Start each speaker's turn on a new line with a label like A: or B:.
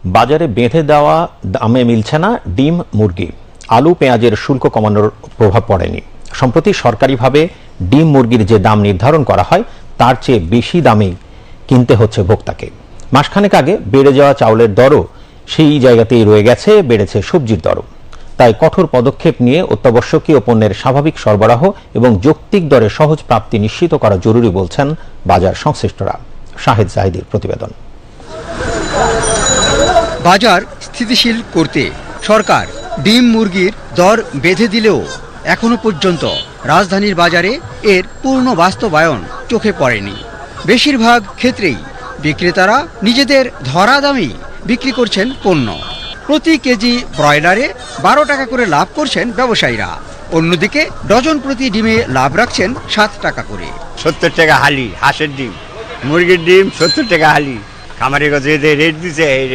A: বাজারে বেঁধে দেওয়া দামে মিলছে না ডিম, মুরগি। আলু, পেঁয়াজের শুল্ক কমানোর প্রভাব পড়েনি। সম্প্রতি সরকারিভাবে ডিম, মুরগির যে দাম নির্ধারণ করা হয় তার চেয়ে বেশি দামেই কিনতে হচ্ছে ভোক্তাকে। মাসখানেক আগে বেড়ে যাওয়া চাউলের দরও সেই জায়গাতেই রয়ে গেছে, বেড়েছে সবজির দরও। তাই কঠোর পদক্ষেপ নিয়ে অত্যাবশ্যকীয় পণ্যের স্বাভাবিক সরবরাহ এবং যৌক্তিক দরে সহজ প্রাপ্তি নিশ্চিত করা জরুরি বলছেন বাজার সংশ্লিষ্টরা। শাহেদ জাহিদের প্রতিবেদন।
B: বাজার স্থিতিশীল করতে সরকার ডিম, মুরগির দর বেঁধে দিলেও এখনো পর্যন্ত রাজধানীর বাজারে এর পূর্ণ বাস্তবায়ন চোখে পড়েনি। বেশিরভাগ ক্ষেত্রেই বিক্রেতারা নিজেদের ধরা দামেই বিক্রি করছেন পণ্য। প্রতি কেজি ব্রয়লারে 12 টাকা করে লাভ করছেন ব্যবসায়ীরা। অন্যদিকে ডজন প্রতি ডিমে লাভ রাখছেন 7 টাকা করে।
C: 70 টাকা হালি হাঁসের ডিম, মুরগির ডিম 70 টাকা হালি। খামারি রেট দিচ্ছে, এই রেট